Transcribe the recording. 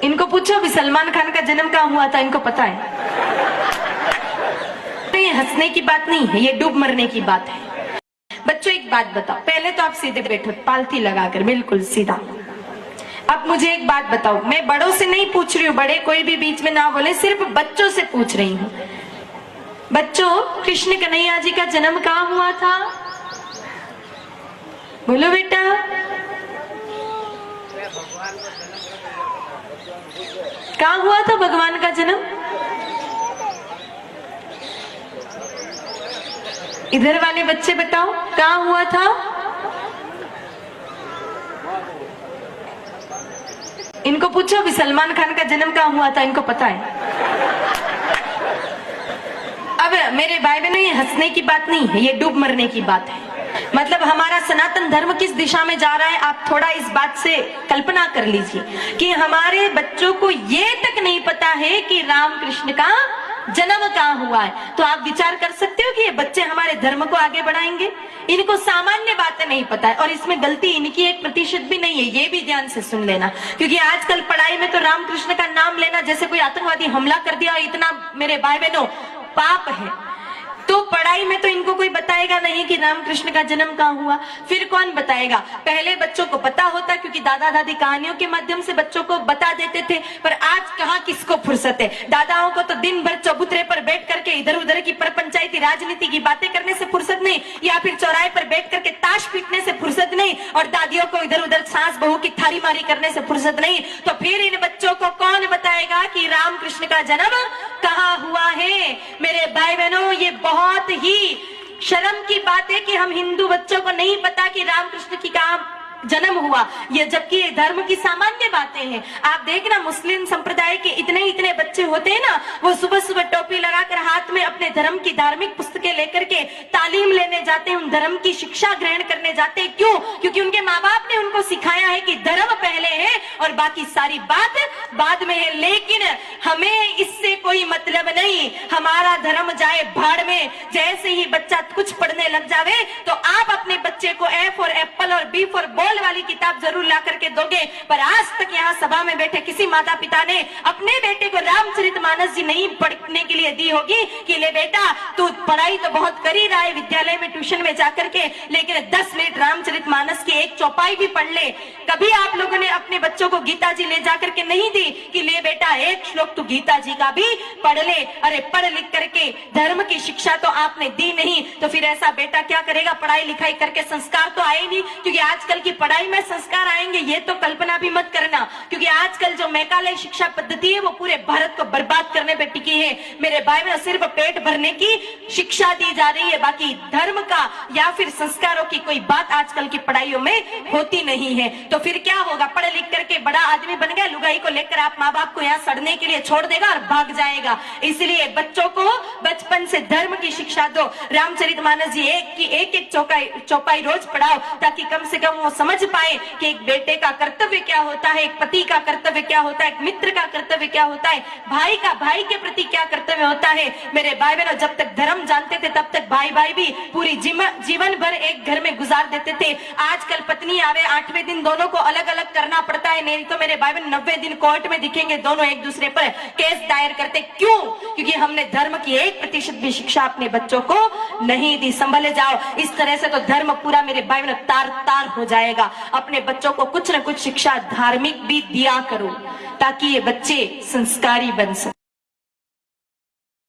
इनको पूछो भी सलमान खान का जन्म कहाँ हुआ था, इनको पता है? तो ये हंसने की बात नहीं है, ये डूब मरने की बात है। बच्चों एक बात बताओ, पहले तो आप सीधे बैठो पालथी लगाकर, बिल्कुल सीधा। अब मुझे एक बात बताओ, मैं बड़ों से नहीं पूछ रही हूँ, बड़े कोई भी बीच में ना बोले, सिर्फ बच्चों से पूछ रही हूँ। बच्चों, कृष्ण कन्हैया जी का जन्म कहाँ हुआ था? बोलो बेटा। कहाँ हुआ था भगवान का जन्म? इधर वाले बच्चे बताओ, कहाँ हुआ था? इनको पूछो भी सलमान खान का जन्म कहाँ हुआ था, इनको पता है? अब मेरे भाई बहनों, ये हंसने की बात नहीं है, ये डूब मरने की बात है। मतलब हमारा सनातन धर्म किस दिशा में जा रहा है, आप थोड़ा इस बात से कल्पना कर लीजिए कि हमारे बच्चों को ये तक नहीं पता है कि राम कृष्ण का जन्म कहाँ हुआ है। तो आप विचार कर सकते हो कि ये बच्चे हमारे धर्म को आगे बढ़ाएंगे? इनको सामान्य बातें नहीं पता है, और इसमें गलती इनकी 1% भी नहीं है, ये भी ध्यान से सुन लेना। क्योंकि आजकल पढ़ाई में तो राम कृष्ण का नाम लेना जैसे कोई आतंकवादी हमला कर दिया, इतना मेरे भाई बहनों पाप है। तो पढ़ाई में तो इनको कोई बताएगा नहीं कि राम कृष्ण का जन्म कहाँ हुआ, फिर कौन बताएगा? पहले बच्चों को पता होता, क्योंकि दादा दादी कहानियों के माध्यम से बच्चों को बता देते थे। पर आज कहाँ किसको फुर्सत है? दादाओं को तो दिन भर चबूतरे पर बैठ करके इधर उधर की परपंचायती राजनीति की बातें करने से फुर्सत नहीं, या फिर चौराहे पर बैठ करके ताश पीटने से फुर्सत नहीं, और दादियों को इधर उधर सास बहू की थारी मारी करने से फुर्सत नहीं। तो फिर इन बच्चों को कौन बताएगा कि राम कृष्ण का जन्म कहाँ हुआ है? मेरे भाई बहनों, ये बहुत ही शर्म की बात है कि हम हिंदू बच्चों को नहीं पता कि रामकृष्ण की कहाँ जन्म हुआ, ये जबकि ये धर्म की सामान्य बातें हैं। आप देखना, मुस्लिम संप्रदाय के इतने बच्चे होते हैं ना, वो सुबह सुबह टोपी लगाकर हाथ में अपने धर्म की धार्मिक पुस्तकें लेकर के तालीम लेने जाते हैं, उन धर्म की शिक्षा ग्रहण करने जाते हैं। क्यों? क्योंकि उनके माँ बाप ने उनको सिखाया है कि धर्म पहले है और बाकी सारी बात बाद में है। लेकिन हमें इससे कोई मतलब नहीं, हमारा धर्म जाए भाड़ में। जैसे ही बच्चा कुछ पढ़ने लग जावे तो आप अपने बच्चे को ए फॉर एप्पल और बी फॉर बॉल वाली किताब जरूर ला करके दोगे। पर आज तक यहाँ सभा में बैठे किसी माता पिता ने अपने बेटे को रामचरितमानस जी नहीं पढ़ने के लिए दी होगी कि ले बेटा, तू पढ़ाई तो बहुत कर ही रहा है विद्यालय में ट्यूशन में जाकर के, लेकिन 10 मिनट रामचरितमानस की एक चौपाई भी पढ़ ले। कभी आप लोगों ने अपने बच्चों को गीता जी ले जाकर के नहीं दी कि ले बेटा एक श्लोक तू गीता जी का भी पढ़ ले? अरे पढ़ लिख करके धर्म की शिक्षा तो आपने दी नहीं, तो फिर ऐसा बेटा क्या करेगा? पढ़ाई लिखाई करके संस्कार तो आए नहीं, क्योंकि आजकल की पढ़ाई में संस्कार आएंगे ये तो कल्पना भी मत करना। क्योंकि आजकल जो मैकालय शिक्षा पद्धति है वो पूरे भारत को बर्बाद करने पे टिकी है। मेरे भाई में सिर्फ पेट भरने की शिक्षा दी जा रही है, बाकी धर्म का या फिर संस्कारों की कोई बात आजकल की पढ़ाइयों में होती नहीं है। तो फिर क्या होगा? पढ़ लिख करके बड़ा आदमी बन गया, लुगाई को लेकर आप माँ बाप को यहाँ सड़ने के लिए छोड़ देगा और भाग जाएगा। इसलिए बच्चों को बचपन से धर्म की शिक्षा दो। रामचरितमानस जी एक चौपाई रोज पढ़ाओ, ताकि कम से कम वो समझ पाए कि एक बेटे का कर्तव्य क्या होता है, एक पति का कर्तव्य क्या होता है, एक मित्र का कर्तव्य क्या होता है, भाई का भाई के प्रति क्या कर्तव्य होता है। मेरे भाई बहनों, जब तक धर्म जानते थे तब तक भाई भाई भी पूरी जीवन भर एक घर में गुजार देते थे। आजकल पत्नी आवे 8वें दिन दोनों को अलग अलग करना पड़ता है, नहीं तो मेरे भाई बहन 90 दिन कोर्ट में दिखेंगे दोनों एक दूसरे पर केस दायर करते। क्यों? क्योंकि हमने धर्म की 1% भी शिक्षा अपने बच्चों को नहीं दी। संभले जाओ, इस तरह से तो धर्म पूरा मेरे भाई बहनों तार तार हो जाएगा। अपने बच्चों को कुछ न कुछ शिक्षा धार्मिक भी दिया करो, ताकि ये बच्चे संस्कारी बन सके।